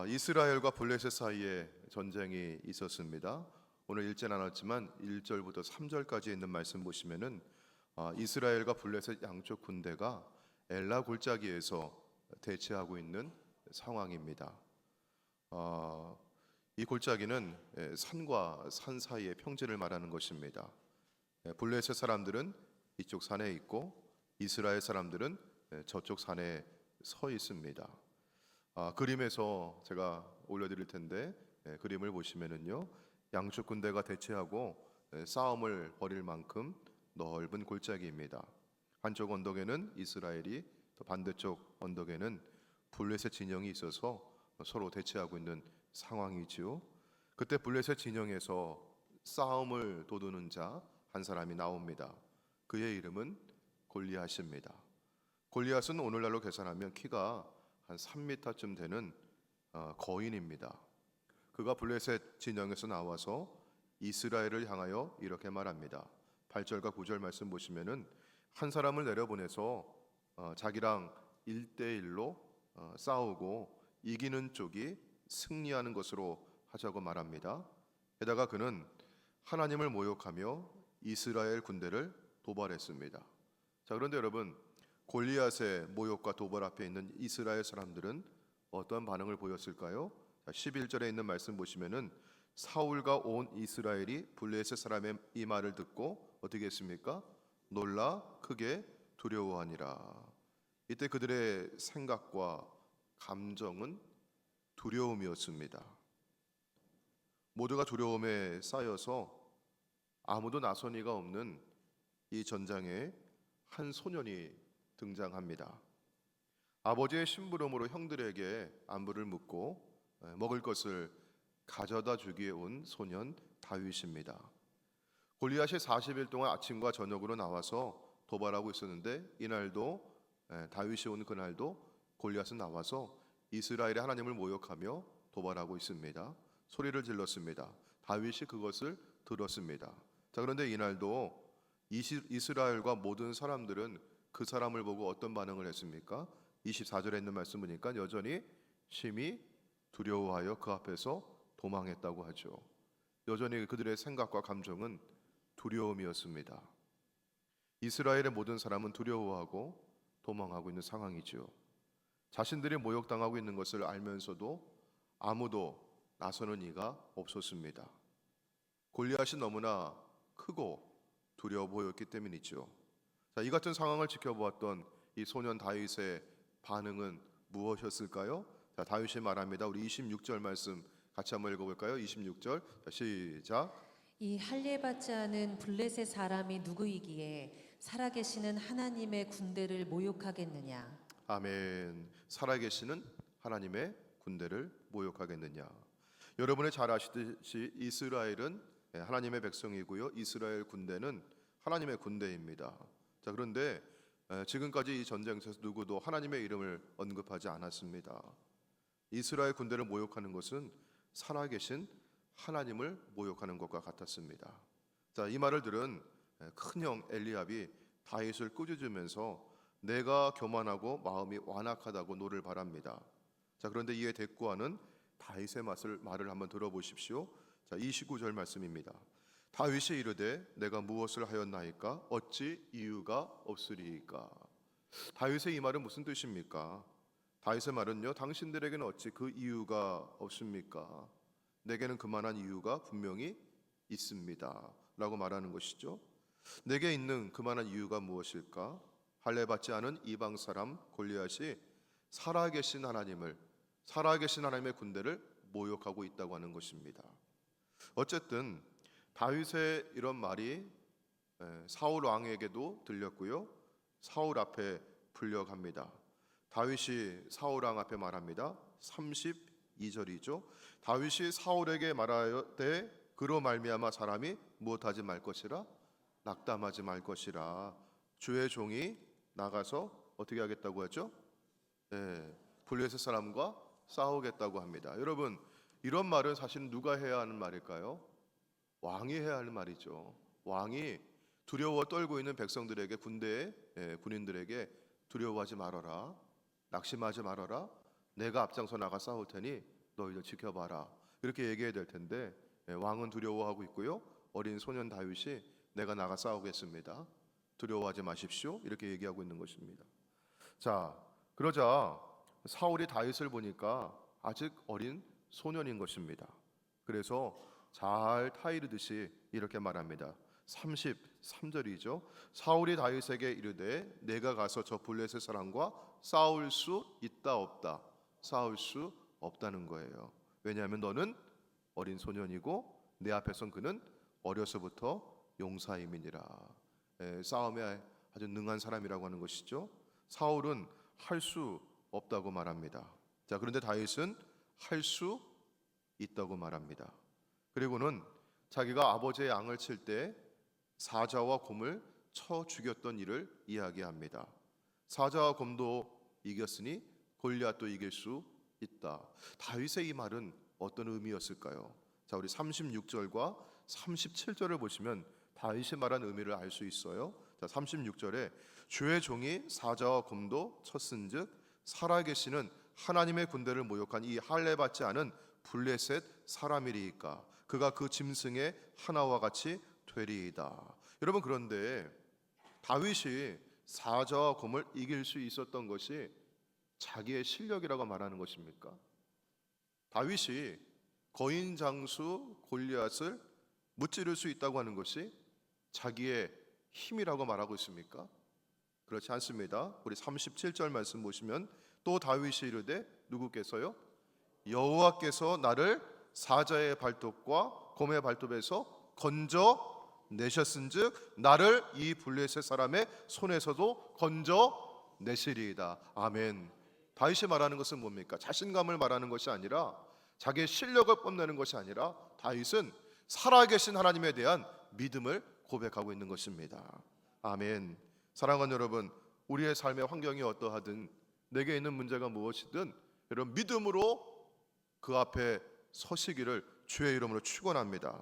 이스라엘과 블레셋 사이에 전쟁이 있었습니다. 오늘 읽지 않았지만 1절부터 3절까지 있는 말씀 보시면은 이스라엘과 블레셋 양쪽 군대가 엘라 골짜기에서 대치하고 있는 상황입니다. 이 골짜기는 산과 산 사이의 평지를 말하는 것입니다. 블레셋 사람들은 이쪽 산에 있고 이스라엘 사람들은 저쪽 산에 서 있습니다. 그림에서 제가 올려드릴 텐데 그림을 보시면은요, 양쪽 군대가 대치하고 싸움을 벌일 만큼 넓은 골짜기입니다. 한쪽 언덕에는 이스라엘이, 또 반대쪽 언덕에는 블레셋 진영이 있어서 서로 대치하고 있는 상황이지요. 그때 블레셋 진영에서 싸움을 도두는 자 한 사람이 나옵니다. 그의 이름은 골리앗입니다. 골리앗은 오늘날로 계산하면 키가 한 3m쯤 되는 거인입니다. 그가 블레셋 진영에서 나와서 이스라엘을 향하여 이렇게 말합니다. 8절과 9절 말씀 보시면은 한 사람을 내려보내서 자기랑 1대1로 싸우고 이기는 쪽이 승리하는 것으로 하자고 말합니다. 게다가 그는 하나님을 모욕하며 이스라엘 군대를 도발했습니다. 자, 그런데 여러분, 골리앗의 모욕과 도발 앞에 있는 이스라엘 사람들은 어떤 반응을 보였을까요? 11절에 있는 말씀 보시면은 사울과 온 이스라엘이 블레셋 사람의 이 말을 듣고 어떻게 했습니까? 놀라 크게 두려워하니라. 이때 그들의 생각과 감정은 두려움이었습니다. 모두가 두려움에 쌓여서 아무도 나선 이가 없는 이 전장에 한 소년이 등장합니다. 아버지의 심부름으로 형들에게 안부를 묻고 먹을 것을 가져다 주기에 온 소년 다윗입니다. 골리앗이 40일 동안 아침과 저녁으로 나와서 도발하고 있었는데 이날도 다윗이 온 그날도 골리앗은 나와서 이스라엘의 하나님을 모욕하며 도발하고 있습니다. 소리를 질렀습니다. 다윗이 그것을 들었습니다. 자, 그런데 이날도 이스라엘과 모든 사람들은 그 사람을 보고 어떤 반응을 했습니까? 24절에 있는 말씀 보니까 여전히 심히 두려워하여 그 앞에서 도망했다고 하죠. 여전히 그들의 생각과 감정은 두려움이었습니다. 이스라엘의 모든 사람은 두려워하고 도망하고 있는 상황이죠. 자신들이 모욕당하고 있는 것을 알면서도 아무도 나서는 이가 없었습니다. 골리앗이 너무나 크고 두려워 보였기 때문이죠. 자, 이 같은 상황을 지켜보았던 이 소년 다윗의 반응은 무엇이었을까요? 자, 다윗이 말합니다. 우리 26절 말씀 같이 한번 읽어볼까요? 26절 시작. 이 할례받지 않은 블레셋 사람이 누구이기에 살아계시는 하나님의 군대를 모욕하겠느냐? 아멘. 살아계시는 하나님의 군대를 모욕하겠느냐? 여러분이 잘 아시듯이 이스라엘은 하나님의 백성이고요, 이스라엘 군대는 하나님의 군대입니다. 자, 그런데 지금까지 이 전쟁에서 누구도 하나님의 이름을 언급하지 않았습니다. 이스라엘 군대를 모욕하는 것은 살아계신 하나님을 모욕하는 것과 같았습니다. 자, 이 말을 들은 큰형 엘리압이 다윗을 꾸짖으면서 내가 교만하고 마음이 완악하다고 노를 바랍니다. 자, 그런데 이에 대꾸하는 다윗의 말을 한번 들어보십시오. 자, 29절 말씀입니다. 다윗이 이르되 내가 무엇을 하였나이까? 어찌 이유가 없으리이까? 다윗의 이 말은 무슨 뜻입니까? 다윗의 말은요, 당신들에게는 어찌 그 이유가 없습니까? 내게는 그만한 이유가 분명히 있습니다 라고 말하는 것이죠. 내게 있는 그만한 이유가 무엇일까? 할례받지 않은 이방 사람 골리앗이 살아계신 하나님의 군대를 모욕하고 있다고 하는 것입니다. 어쨌든 다윗의 이런 말이 사울 왕에게도 들렸고요, 사울 앞에 불려갑니다. 다윗이 사울 왕 앞에 말합니다. 32절이죠. 다윗이 사울에게 말하되 그로 말미암아 사람이 무엇하지 말 것이라? 낙담하지 말 것이라. 주의 종이 나가서 어떻게 하겠다고 하죠? 블레셋 사람과 싸우겠다고 합니다. 여러분, 이런 말은 사실 누가 해야 하는 말일까요? 왕이 해야 하는 말이죠. 왕이 두려워 떨고 있는 백성들에게, 군인들에게 두려워하지 말아라, 낙심하지 말아라, 내가 앞장서 나가 싸울 테니 너희들 지켜봐라. 이렇게 얘기해야 될 텐데 왕은 두려워하고 있고요. 어린 소년 다윗이 내가 나가 싸우겠습니다. 두려워하지 마십시오. 이렇게 얘기하고 있는 것입니다. 자, 그러자 사울이 다윗을 보니까 아직 어린 소년인 것입니다. 그래서 잘 타이르듯이 이렇게 말합니다. 33절이죠. 사울이 다윗에게 이르되 내가 가서 저 블레셋 사람과 싸울 수 있다 없다. 싸울 수 없다는 거예요. 왜냐하면 너는 어린 소년이고 내 앞에선 그는 어려서부터 용사임이니라. 싸움에 아주 능한 사람이라고 하는 것이죠. 사울은 할 수 없다고 말합니다. 자, 그런데 다윗은 할 수 있다고 말합니다. 그리고는 자기가 아버지의 양을 칠 때 사자와 곰을 쳐 죽였던 일을 이야기합니다. 사자와 곰도 이겼으니 골리앗도 이길 수 있다. 다윗의 이 말은 어떤 의미였을까요? 자, 우리 36절과 37절을 보시면 다윗이 말한 의미를 알 수 있어요. 자, 36절에 주의 종이 사자와 곰도 쳤은즉 살아계시는 하나님의 군대를 모욕한 이 할례 받지 않은 블레셋 사람이리이까 그가 그 짐승의 하나와 같이 되리이다. 여러분, 그런데 다윗이 사자와 곰을 이길 수 있었던 것이 자기의 실력이라고 말하는 것입니까? 다윗이 거인 장수 골리앗을 무찌를 수 있다고 하는 것이 자기의 힘이라고 말하고 있습니까? 그렇지 않습니다. 우리 37절 말씀 보시면 또 다윗이 이르되 누구께서요? 여호와께서 나를 사자의 발톱과 곰의 발톱에서 건져 내셨은즉 나를 이 블레셋 사람의 손에서도 건져 내시리이다. 아멘. 다윗이 말하는 것은 뭡니까? 자신감을 말하는 것이 아니라 자기의 실력을 뽐내는 것이 아니라 다윗은 살아계신 하나님에 대한 믿음을 고백하고 있는 것입니다. 아멘. 사랑하는 여러분, 우리의 삶의 환경이 어떠하든 내게 있는 문제가 무엇이든 여러분 믿음으로 그 앞에 서시기를 주의 이름으로 축원합니다.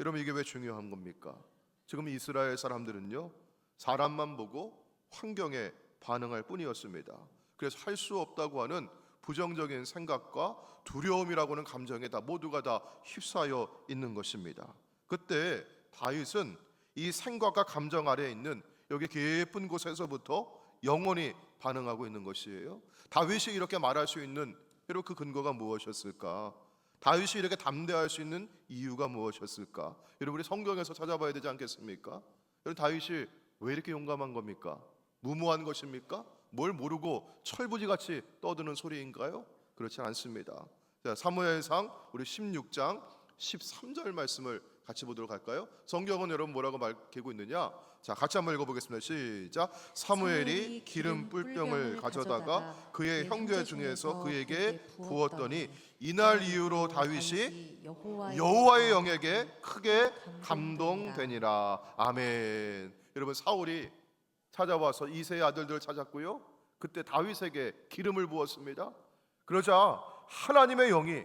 여러분, 이게 왜 중요한 겁니까? 지금 이스라엘 사람들은요 사람만 보고 환경에 반응할 뿐이었습니다. 그래서 할 수 없다고 하는 부정적인 생각과 두려움이라고는 감정에 다 모두가 다 휩싸여 있는 것입니다. 그때 다윗은 이 생각과 감정 아래에 있는 여기 깊은 곳에서부터 영원히 반응하고 있는 것이에요. 다윗이 이렇게 말할 수 있는 여러분 그 근거가 무엇이었을까? 다윗이 이렇게 담대할 수 있는 이유가 무엇이었을까? 여러분, 우리 성경에서 찾아봐야 되지 않겠습니까? 여러분, 다윗이 왜 이렇게 용감한 겁니까? 무모한 것입니까? 뭘 모르고 철부지같이 떠드는 소리인가요? 그렇지 않습니다. 자, 사무엘상 우리 16장 13절 말씀을 같이 보도록 할까요? 성경은 여러분 뭐라고 밝히고 있느냐? 자, 같이 한번 읽어보겠습니다. 시작. 사무엘이 기름 뿔병을 가져다가 그의 형제 중에서 그에게 부었더니 이날 이후로 다윗이 여호와의 영에게 크게 감동되니라. 아멘. 여러분, 사울이 찾아와서 이새의 아들들을 찾았고요. 그때 다윗에게 기름을 부었습니다. 그러자 하나님의 영이,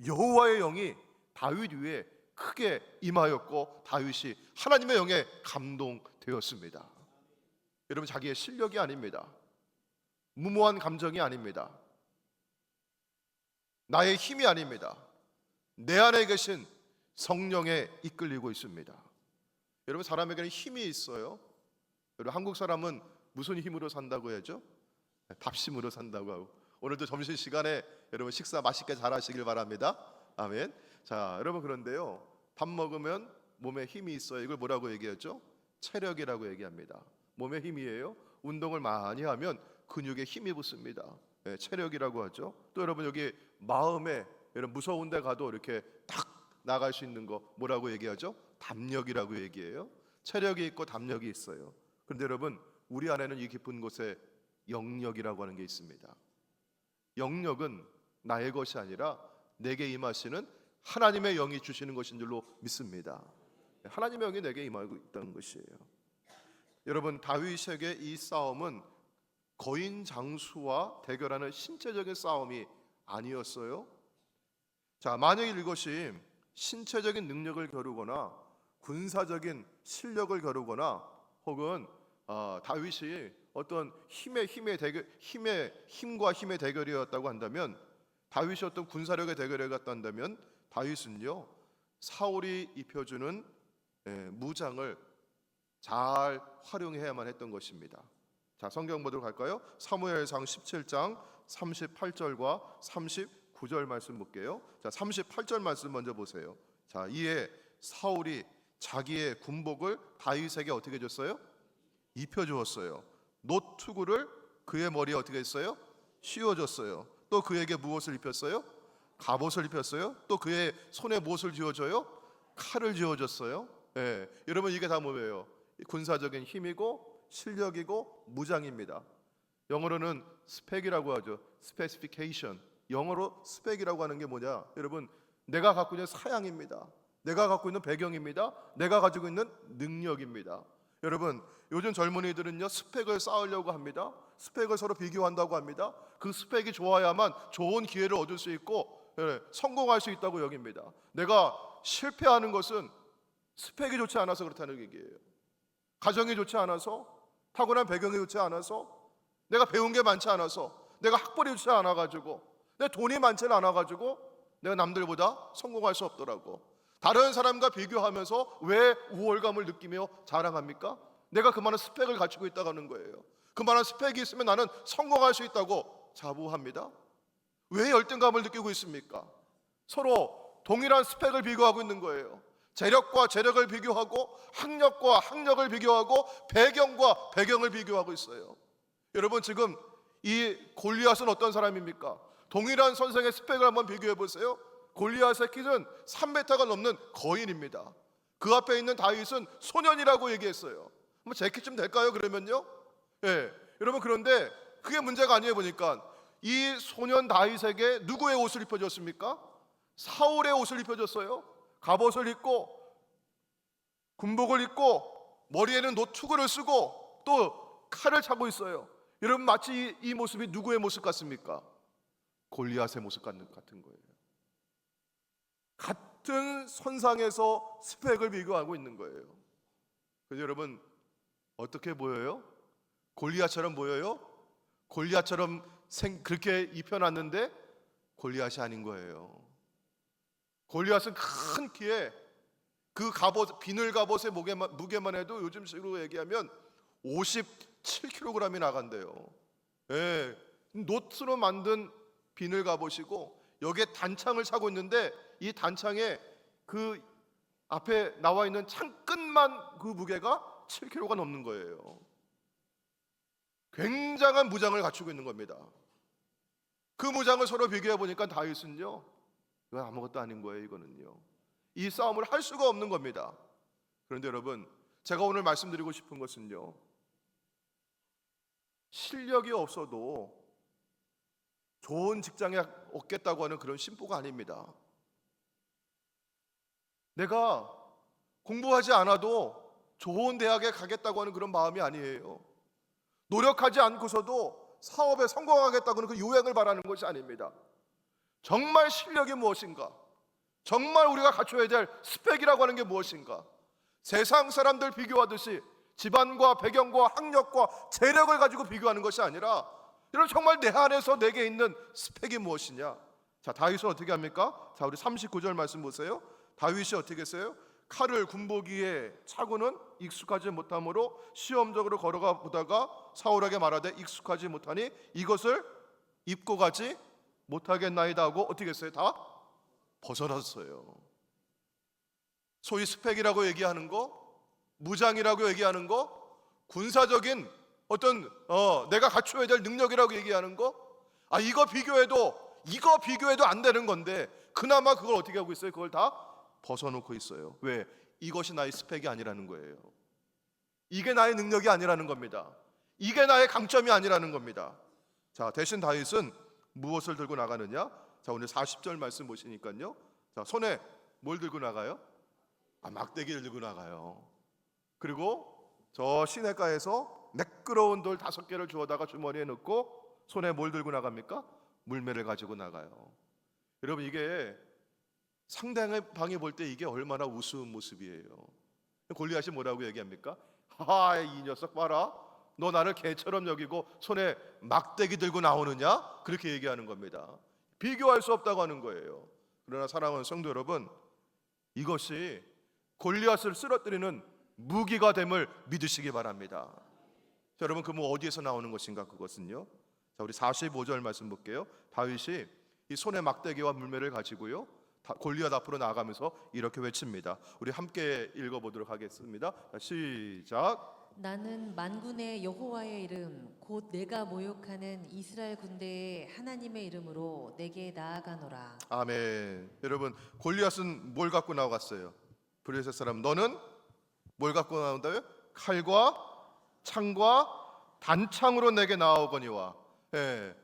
여호와의 영이 다윗 위에 크게 임하였고 다윗이 하나님의 영에 감동되었습니다. 여러분, 자기의 실력이 아닙니다. 무모한 감정이 아닙니다. 나의 힘이 아닙니다. 내 안에 계신 성령에 이끌리고 있습니다. 여러분, 사람에게는 힘이 있어요. 여러분, 한국 사람은 무슨 힘으로 산다고 해야죠? 답심으로 산다고 하고, 오늘도 점심시간에 여러분 식사 맛있게 잘 하시길 바랍니다. 아멘. 자, 여러분, 그런데요 밥 먹으면 몸에 힘이 있어요. 이걸 뭐라고 얘기하죠? 체력이라고 얘기합니다. 몸에 힘이에요. 운동을 많이 하면 근육에 힘이 붙습니다. 체력이라고 하죠. 또 여러분, 여기 마음에 여러분 무서운 데 가도 이렇게 탁 나갈 수 있는 거 뭐라고 얘기하죠? 담력이라고 얘기해요. 체력이 있고 담력이 있어요. 그런데 여러분, 우리 안에는 이 깊은 곳에 영력이라고 하는 게 있습니다. 영력은 나의 것이 아니라 내게 임하시는 하나님의 영이 주시는 것인 줄로 믿습니다. 하나님의 영이 내게 임하고 있다는 것이에요. 여러분, 다윗에게 이 싸움은 거인 장수와 대결하는 신체적인 싸움이 아니었어요. 자, 만약 이것이 신체적인 능력을 겨루거나 군사적인 실력을 겨루거나 혹은 다윗이 어떤 힘과 힘의 대결이었다고 한다면, 다윗이 어떤 군사력의 대결이었다 한다면, 다윗은요 사울이 입혀주는 무장을 잘 활용해야만 했던 것입니다. 자, 성경 보도록 할까요? 사무엘상 17장 38절과 39절 말씀 볼게요. 자, 38절 말씀 먼저 보세요. 자, 이에 사울이 자기의 군복을 다윗에게 어떻게 줬어요? 입혀주었어요. 노투구를 그의 머리에 어떻게 했어요? 씌워줬어요. 또 그에게 무엇을 입혔어요? 갑옷을 입혔어요. 또 그의 손에 무엇을 쥐어줘요? 칼을 쥐어줬어요. 예, 여러분 이게 다 뭐예요? 군사적인 힘이고 실력이고 무장입니다. 영어로는 스펙이라고 하죠. 스페시피케이션. 영어로 스펙이라고 하는 게 뭐냐? 여러분, 내가 갖고 있는 사양입니다. 내가 갖고 있는 배경입니다. 내가 가지고 있는 능력입니다. 여러분, 요즘 젊은이들은요 스펙을 쌓으려고 합니다. 스펙을 서로 비교한다고 합니다. 그 스펙이 좋아야만 좋은 기회를 얻을 수 있고 성공할 수 있다고 여깁니다. 내가 실패하는 것은 스펙이 좋지 않아서 그렇다는 얘기예요. 가정이 좋지 않아서, 타고난 배경이 좋지 않아서, 내가 배운 게 많지 않아서, 내가 학벌이 좋지 않아가지고, 내 돈이 많지는 않아가지고 내가 남들보다 성공할 수 없더라고. 다른 사람과 비교하면서 왜 우월감을 느끼며 자랑합니까? 내가 그만한 스펙을 갖추고 있다고 하는 거예요. 그만한 스펙이 있으면 나는 성공할 수 있다고 자부합니다. 왜 열등감을 느끼고 있습니까? 서로 동일한 스펙을 비교하고 있는 거예요. 재력과 재력을 비교하고, 학력과 학력을 비교하고, 배경과 배경을 비교하고 있어요. 여러분, 지금 이 골리앗은 어떤 사람입니까? 동일한 선생의 스펙을 한번 비교해 보세요. 골리앗의 키는 3m가 넘는 거인입니다. 그 앞에 있는 다윗은 소년이라고 얘기했어요. 뭐 제 키쯤 될까요? 그러면요. 예, 여러분, 그런데 그게 문제가 아니에요. 보니까 이 소년 다윗에게 누구의 옷을 입혀줬습니까? 사울의 옷을 입혀줬어요. 갑옷을 입고 군복을 입고 머리에는 노투구를 쓰고 또 칼을 차고 있어요. 여러분, 마치 이 모습이 누구의 모습 같습니까? 골리앗의 모습 같은 거예요. 같은 선상에서 스펙을 비교하고 있는 거예요. 그래서 여러분, 어떻게 보여요? 골리앗처럼 보여요? 골리앗처럼 그렇게 입혀놨는데 골리앗이 아닌 거예요. 골리앗은 큰 키에 그 갑옷, 비늘 갑옷의 무게만 해도 요즘 식으로 얘기하면 57kg이 나간대요. 예, 노트로 만든 비늘 갑옷이고 여기에 단창을 차고 있는데 이 단창에 그 앞에 나와 있는 창끝만 그 무게가 7kg가 넘는 거예요. 굉장한 무장을 갖추고 있는 겁니다. 그 무장을 서로 비교해 보니까 다윗은요, 이건 아무것도 아닌 거예요. 이거는요, 이 싸움을 할 수가 없는 겁니다. 그런데 여러분, 제가 오늘 말씀드리고 싶은 것은요, 실력이 없어도 좋은 직장에 얻겠다고 하는 그런 심보가 아닙니다. 내가 공부하지 않아도 좋은 대학에 가겠다고 하는 그런 마음이 아니에요. 노력하지 않고서도 사업에 성공하겠다고는 그 유행을 바라는 것이 아닙니다. 정말 실력이 무엇인가? 정말 우리가 갖춰야 될 스펙이라고 하는 게 무엇인가? 세상 사람들 비교하듯이 집안과 배경과 학력과 재력을 가지고 비교하는 것이 아니라, 여러분, 정말 내 안에서 내게 있는 스펙이 무엇이냐? 자, 다윗은 어떻게 합니까? 자, 우리 39절 말씀 보세요. 다윗이 어떻게 했어요? 칼을 군복 위에 차고는 익숙하지 못하므로 시험적으로 걸어가 보다가 사울에게 말하되 익숙하지 못하니 이것을 입고 가지 못하겠나이다 하고 어떻게 했어요? 다 벗어났어요. 소위 스펙이라고 얘기하는 거, 무장이라고 얘기하는 거, 군사적인 어떤 내가 갖춰야 될 능력이라고 얘기하는 거, 이거 비교해도 안 되는 건데 그나마 그걸 어떻게 하고 있어요? 그걸 다 벗어놓고 있어요. 왜? 이것이 나의 스펙이 아니라는 거예요. 이게 나의 능력이 아니라는 겁니다. 이게 나의 강점이 아니라는 겁니다. 자, 대신 다윗은 무엇을 들고 나가느냐? 자, 오늘 40절 말씀 보시니까요, 자, 손에 뭘 들고 나가요? 막대기를 들고 나가요. 그리고 저 시냇가에서 매끄러운 돌 5개를 주워다가 주머니에 넣고 손에 뭘 들고 나갑니까? 물매를 가지고 나가요. 여러분, 이게 상대방이 볼 때 이게 얼마나 우스운 모습이에요. 골리앗이 뭐라고 얘기합니까? 이 녀석 봐라, 너 나를 개처럼 여기고 손에 막대기 들고 나오느냐? 그렇게 얘기하는 겁니다. 비교할 수 없다고 하는 거예요. 그러나 사랑하는 성도 여러분, 이것이 골리앗을 쓰러뜨리는 무기가 됨을 믿으시기 바랍니다. 자, 여러분, 그 뭐 어디에서 나오는 것인가? 그것은요, 자, 우리 45절 말씀 볼게요. 다윗이 이 손에 막대기와 물매를 가지고요, 골리앗 앞으로 나아가면서 이렇게 외칩니다. 우리 함께 읽어보도록 하겠습니다. 자, 시작. 나는 만군의 여호와의 이름 곧 내가 모욕하는 이스라엘 군대의 하나님의 이름으로 내게 나아가노라. 아멘. 여러분, 골리앗은 뭘 갖고 나왔어요? 블레셋 사람, 너는 뭘 갖고 나온다요? 칼과 창과 단창으로 내게 나아오거니와.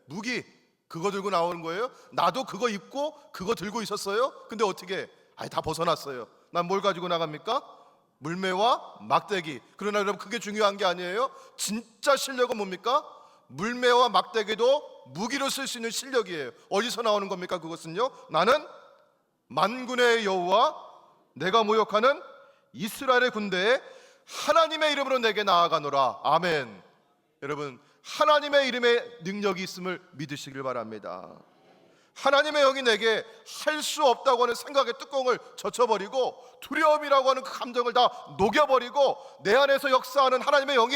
무기 그거 들고 나오는 거예요. 나도 그거 입고 그거 들고 있었어요. 근데 어떻게? 다 벗어났어요. 난 뭘 가지고 나갑니까? 물매와 막대기. 그러나 여러분, 그게 중요한 게 아니에요. 진짜 실력은 뭡니까? 물매와 막대기도 무기로 쓸 수 있는 실력이에요. 어디서 나오는 겁니까? 그것은요, 나는 만군의 여호와 내가 모욕하는 이스라엘의 군대에 하나님의 이름으로 내게 나아가노라. 아멘. 여러분, 하나님의 이름에 능력이 있음을 믿으시길 바랍니다. 하나님의 영이 내게 할 수 없다고 하는 생각의 뚜껑을 젖혀버리고 두려움이라고 하는 그 감정을 다 녹여버리고 내 안에서 역사하는 하나님의 영이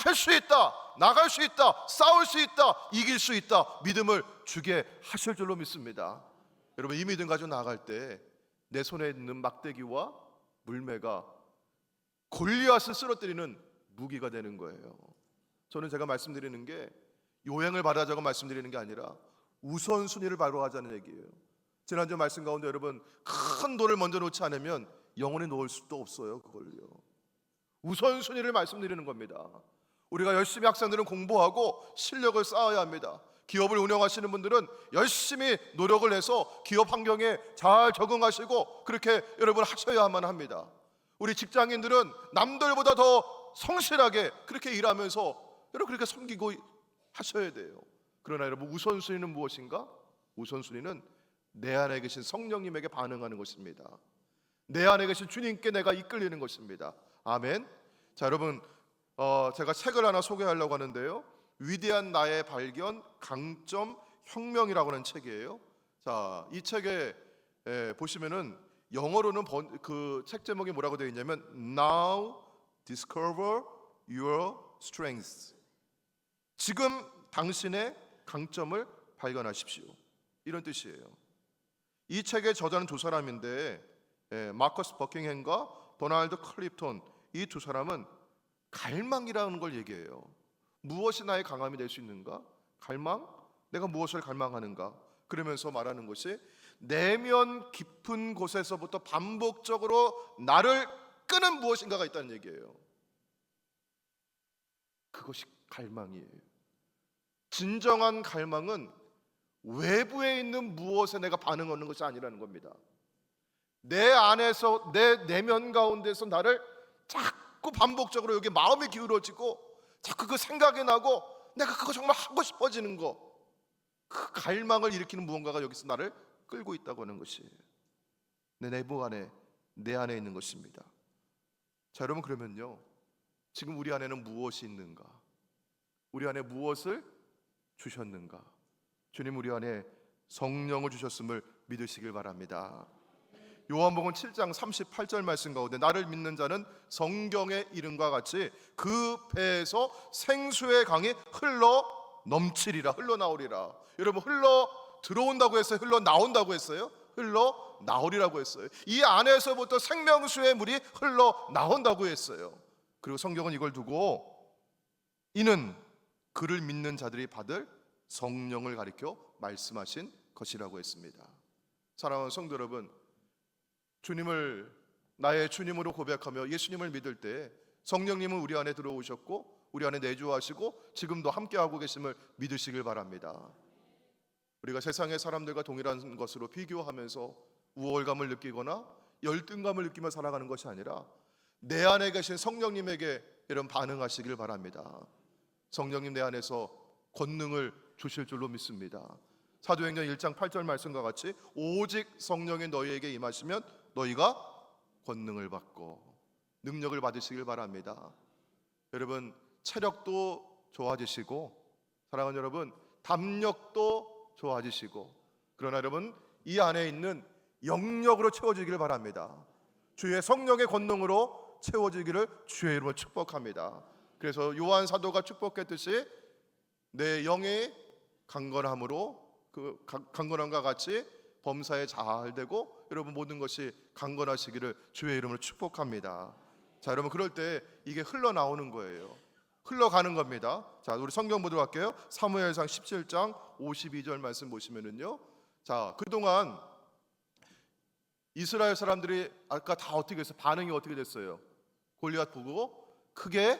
할 수 있다, 나갈 수 있다, 싸울 수 있다, 이길 수 있다 믿음을 주게 하실 줄로 믿습니다. 여러분, 이 믿음 가지고 나아갈 때 내 손에 있는 막대기와 물매가 골리앗을 쓰러뜨리는 무기가 되는 거예요. 저는 제가 말씀드리는 게 요행을 바라자고 말씀드리는 게 아니라 우선순위를 바로 하자는 얘기예요. 지난주 말씀 가운데 여러분, 큰 돌을 먼저 놓지 않으면 영원히 놓을 수도 없어요. 그걸요, 우선순위를 말씀드리는 겁니다. 우리가 열심히 학생들은 공부하고 실력을 쌓아야 합니다. 기업을 운영하시는 분들은 열심히 노력을 해서 기업 환경에 잘 적응하시고 그렇게 여러분 하셔야만 합니다. 우리 직장인들은 남들보다 더 성실하게 그렇게 일하면서 여러분 그렇게 섬기고 하셔야 돼요. 그러나 여러분, 우선순위는 무엇인가? 우선순위는 내 안에 계신 성령님에게 반응하는 것입니다. 내 안에 계신 주님께 내가 이끌리는 것입니다. 아멘. 자, 여러분, 제가 책을 하나 소개하려고 하는데요, 위대한 나의 발견, 강점, 혁명이라고 하는 책이에요. 자, 이 책에 보시면은 영어로는 그 책 제목이 뭐라고 되어 있냐면 Now discover your strengths. 지금 당신의 강점을 발견하십시오. 이런 뜻이에요. 이 책의 저자는 두 사람인데 마커스 버킹햄과 도널드 클립톤, 이 두 사람은 갈망이라는 걸 얘기해요. 무엇이 나의 강함이 될 수 있는가? 갈망? 내가 무엇을 갈망하는가? 그러면서 말하는 것이 내면 깊은 곳에서부터 반복적으로 나를 끄는 무엇인가가 있다는 얘기예요. 그것이 갈망이에요. 진정한 갈망은 외부에 있는 무엇에 내가 반응하는 것이 아니라는 겁니다. 내 안에서, 내 내면 가운데서 나를 자꾸 반복적으로 여기 마음이 기울어지고 자꾸 그 생각이 나고 내가 그거 정말 하고 싶어지는 거, 그 갈망을 일으키는 무언가가 여기서 나를 끌고 있다고 하는 것이 내 내부 안에, 내 안에 있는 것입니다. 자, 여러분, 그러면요, 지금 우리 안에는 무엇이 있는가? 우리 안에 무엇을 주셨는가? 주님 우리 안에 성령을 주셨음을 믿으시길 바랍니다. 요한복음 7장 38절 말씀 가운데 나를 믿는 자는 성경의 이름과 같이 그 배에서 생수의 강이 흘러 넘치리라, 흘러나오리라. 여러분, 흘러 들어온다고 했어요? 흘러 나온다고 했어요? 흘러 나오리라고 했어요. 이 안에서부터 생명수의 물이 흘러 나온다고 했어요. 그리고 성경은 이걸 두고 이는 그를 믿는 자들이 받을 성령을 가리켜 말씀하신 것이라고 했습니다. 사랑하는 성도 여러분, 주님을 나의 주님으로 고백하며 예수님을 믿을 때 성령님은 우리 안에 들어오셨고 우리 안에 내주하시고 지금도 함께하고 계심을 믿으시길 바랍니다. 우리가 세상의 사람들과 동일한 것으로 비교하면서 우월감을 느끼거나 열등감을 느끼며 살아가는 것이 아니라 내 안에 계신 성령님에게 이런 반응하시길 바랍니다. 성령님 내 안에서 권능을 주실 줄로 믿습니다. 사도행전 1장 8절 말씀과 같이 오직 성령이 너희에게 임하시면 너희가 권능을 받고 능력을 받으시길 바랍니다. 여러분, 체력도 좋아지시고, 사랑하는 여러분, 담력도 좋아지시고, 그러나 여러분, 이 안에 있는 영력으로 채워지기를 바랍니다. 주의 성령의 권능으로 채워지기를 주의 이름으로 축복합니다. 그래서 요한 사도가 축복했듯이 내 영의 강건함으로, 그 강건함과 같이 범사에 잘 되고 여러분 모든 것이 강건하시기를 주의 이름으로 축복합니다. 자, 여러분, 그럴 때 이게 흘러나오는 거예요. 흘러가는 겁니다. 자, 우리 성경 보도록 할게요. 사무엘상 17장 52절 말씀 보시면은요, 자, 그동안 이스라엘 사람들이 아까 다 어떻게 했어요? 반응이 어떻게 됐어요? 골리앗 보고 크게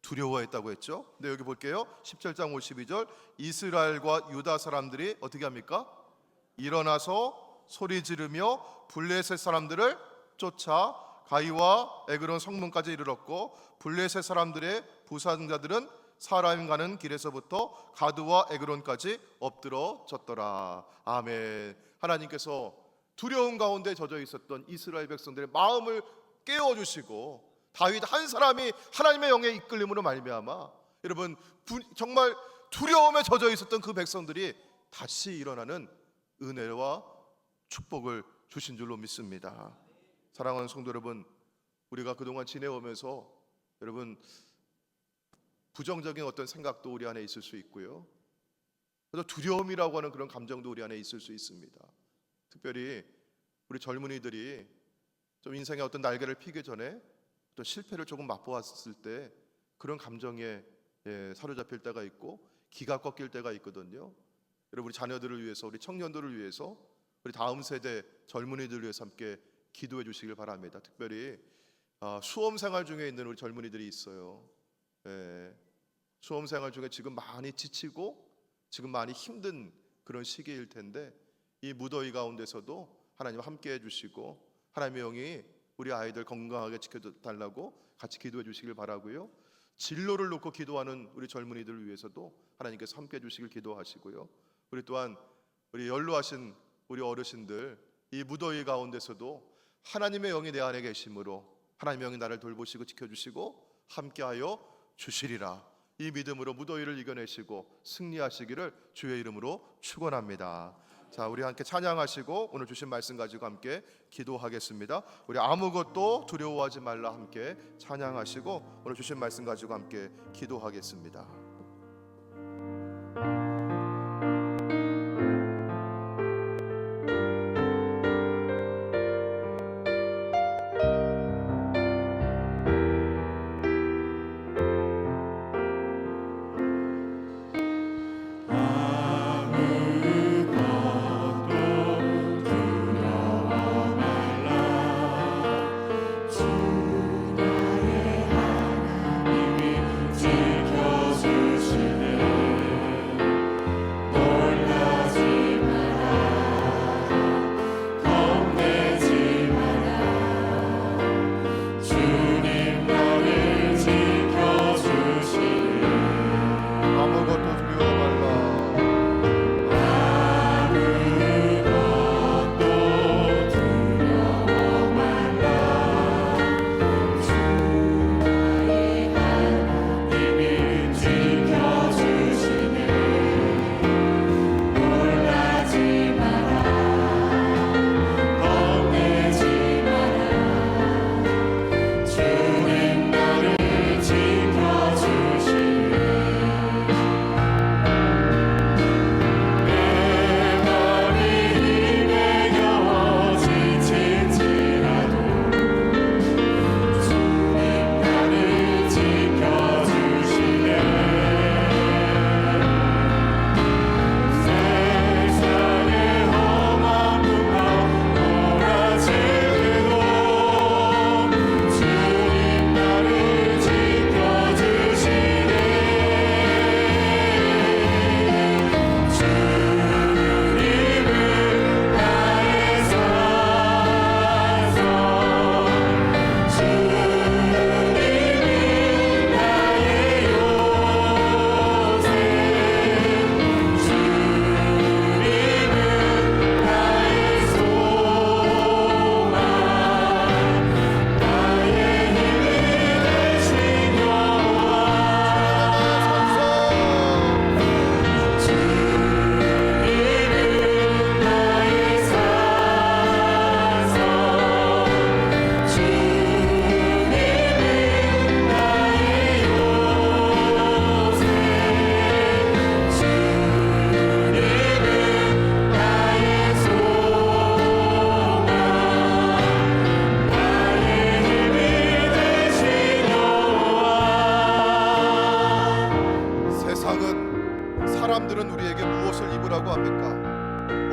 두려워했다고 했죠. 근데 여기 볼게요. 17장 52절, 이스라엘과 유다 사람들이 어떻게 합니까? 일어나서 소리 지르며 블레셋 사람들을 쫓아 가이와 에그론 성문까지 이르렀고, 블레셋 사람들의 부상자들은 사람 가는 길에서부터 가드와 에그론까지 엎드러졌더라. 아멘. 하나님께서 두려움 가운데 젖어 있었던 이스라엘 백성들의 마음을 깨워주시고, 다윗 한 사람이 하나님의 영의 이끌림으로 말미암아 여러분 정말 두려움에 젖어 있었던 그 백성들이 다시 일어나는 은혜와 축복을 주신 줄로 믿습니다. 사랑하는 성도 여러분, 우리가 그동안 지내오면서 여러분 부정적인 어떤 생각도 우리 안에 있을 수 있고요, 그래서 두려움이라고 하는 그런 감정도 우리 안에 있을 수 있습니다. 특별히 우리 젊은이들이 좀 인생의 어떤 날개를 피기 전에 또 실패를 조금 맛보았을 때 그런 감정에 사로잡힐 때가 있고 기가 꺾일 때가 있거든요. 여러분, 우리 자녀들을 위해서, 우리 청년들을 위해서, 우리 다음 세대 젊은이들을 위해서 함께 기도해 주시길 바랍니다. 특별히 수험 생활 중에 있는 우리 젊은이들이 있어요. 수험 생활 중에 지금 많이 지치고 지금 많이 힘든 그런 시기일 텐데, 이 무더위 가운데서도 하나님 함께 해주시고 하나님의 영이 우리 아이들 건강하게 지켜달라고 같이 기도해 주시길 바라고요. 진로를 놓고 기도하는 우리 젊은이들을 위해서도 하나님께서 함께 해주시길 기도하시고요. 우리 또한 우리 연로하신 우리 어르신들, 이 무더위 가운데서도 하나님의 영이 내 안에 계심으로 하나님의 영이 나를 돌보시고 지켜주시고 함께하여 주시리라. 이 믿음으로 무더위를 이겨내시고 승리하시기를 주의 이름으로 축원합니다. 자, 우리 함께 찬양하시고 오늘 주신 말씀 가지고 함께 기도하겠습니다. 우리 아무것도 두려워하지 말라 함께 찬양하시고 오늘 주신 말씀 가지고 함께 기도하겠습니다. 지켜주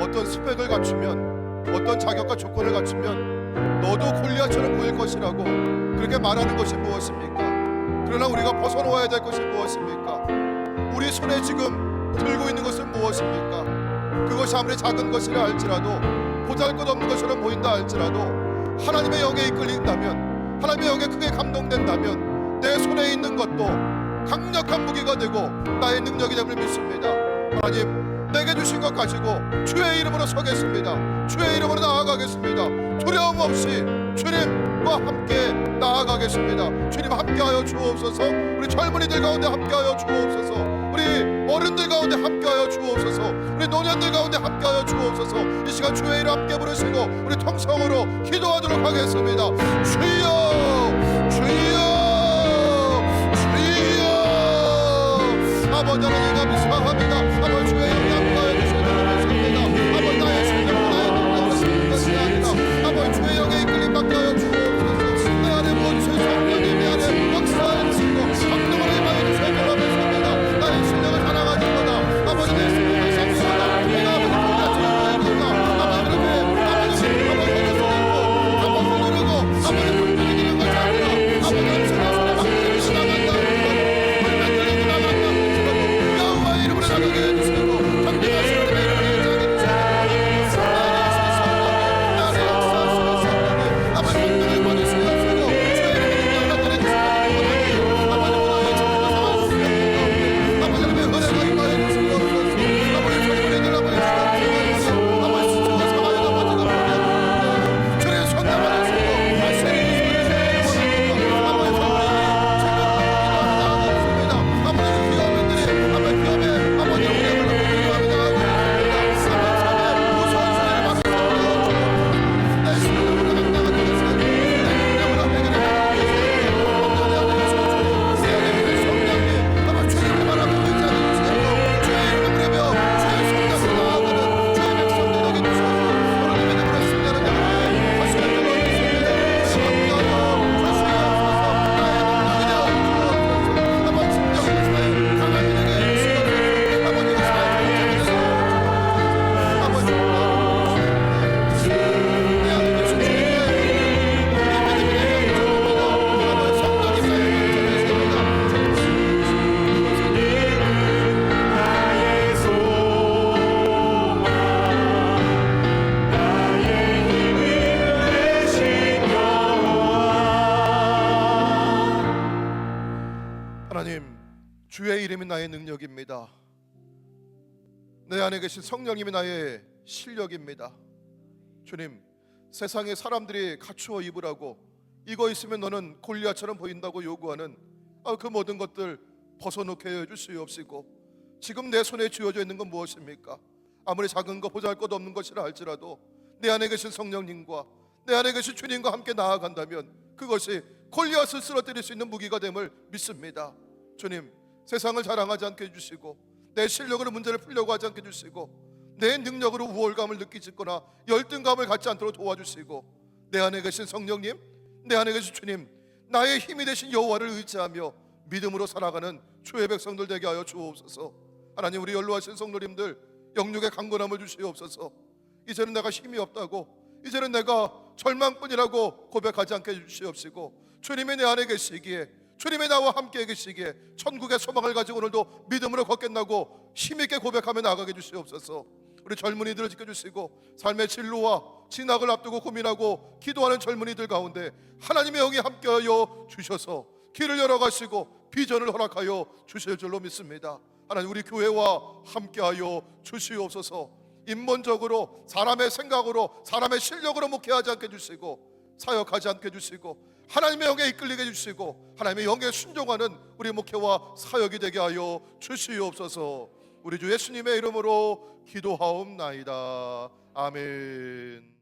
어떤 스펙을 갖추면, 어떤 자격과 조건을 갖추면 너도 골리앗처럼 보일 것이라고 그렇게 말하는 것이 무엇입니까? 그러나 우리가 벗어놓아야 될 것이 무엇입니까? 우리 손에 지금 들고 있는 것은 무엇입니까? 그것이 아무리 작은 것이라 할지라도, 보잘것없는 것처럼 보인다 할지라도, 하나님의 영에 이끌린다면, 하나님의 영에 크게 감동된다면 내 손에 있는 것도 강력한 무기가 되고 나의 능력이 됨을 믿습니다. 하나님, 내게 주신 것 가지고 주의 이름으로 서겠습니다. 주의 이름으로 나아가겠습니다. 두려움 없이 주님과 함께 나아가겠습니다. 주님 함께하여 주옵소서. 우리 젊은이들 가운데 함께하여 주옵소서. 우리 어른들 가운데 함께하여 주옵소서. 우리 노년들 가운데 함께하여 주옵소서. 이 시간 주의 이름 함께 부르시고 우리 통성으로 기도하도록 하겠습니다. 주여, 주여, 주여. 아버지 하나님 감사합니다. 아버지 주의 이름 함께하여 주시도록 하겠습니다. 아버지 나의 실력, 나의 능력을 것이 아니라 아버지 주의 영에 이끌림 받게 하여 주옵소서. 내 안에 모든 성령님 내 안에 역사해 주시고 감동을 임하여 주시도록 하겠습니다. 나의 실력을 자랑하기보다 아버지 내 실력을 상실하다 내가 아버지 보여주는 거입니다. 아버지 그렇게 아버지 아버지 누르고 아버지 불편해지는 것이 아니라 아버지 엄청난 소리 밖에 나간다 불편해지고 나간다 여호와의 이름으로 나가게 해주시고 경배하시는 이름으로 예정해 주시고 나의 역사하시는 성령님 아버지 분들을 보내주시옵시고 주의 이름으로 나타내 주시옵시고 아버지 문화의 정보가 상하시옵시고 아버지 이름의 은혜가 임하여 주시옵소서. 아버지 젊은이들 아버지 주옵시고 아버지 수초가 상하여 아버지가 보내주옵소서. 주의 손담아 주시고 말씀이 주시옵소서. 아버지 젊은이들이 지금 나아가겠습니다. 아버지 기업인들이 아버지 기업에 아버지 우리의 물론 기업이 나아가겠습니다. 아버지 삶의 무서운 소리를 맡겨서 내 신령으로 당당한 것을 내 능력으로 해결해 하나님, 주의 이름이 나의 능력입니다. 내 안에 계신 성령님이 나의 실력입니다. 주님, 세상에 사람들이 갖추어 입으라고 이거 있으면 너는 골리앗처럼 보인다고 요구하는 그 모든 것들 벗어놓게 해주시옵시고 지금 내 손에 쥐어져 있는 건 무엇입니까? 아무리 작은 거 보잘것없는 것이라 할지라도 내 안에 계신 성령님과 내 안에 계신 주님과 함께 나아간다면 그것이 골리앗을 쓰러뜨릴 수 있는 무기가 됨을 믿습니다. 주님, 세상을 자랑하지 않게 해주시고 내 실력으로 문제를 풀려고 하지 않게 해주시고 내 능력으로 우월감을 느끼거나 열등감을 갖지 않도록 도와주시고 내 안에 계신 성령님, 내 안에 계신 주님, 나의 힘이 되신 여호와를 의지하며 믿음으로 살아가는 주의 백성들 되게 하여 주옵소서. 하나님, 우리 연로하신 성도님들 영육의 강건함을 주시옵소서. 이제는 내가 힘이 없다고, 이제는 내가 절망뿐이라고 고백하지 않게 해주시옵시고 주님이 내 안에 계시기에, 주님이 나와 함께 계시기에 천국의 소망을 가지고 오늘도 믿음으로 걷겠나고 힘있게 고백하며 나아가게 해주시옵소서. 우리 젊은이들을 지켜주시고 삶의 진로와 진학을 앞두고 고민하고 기도하는 젊은이들 가운데 하나님의 영이 함께하여 주셔서 길을 열어가시고 비전을 허락하여 주실 줄로 믿습니다. 하나님, 우리 교회와 함께하여 주시옵소서. 인본적으로 사람의 생각으로 사람의 실력으로 목회하지 않게 해주시고 사역하지 않게 해주시고 하나님의 영에 이끌리게 해주시고 하나님의 영에 순종하는 우리 목회와 사역이 되게 하여 주시옵소서. 우리 주 예수님의 이름으로 기도하옵나이다. 아멘.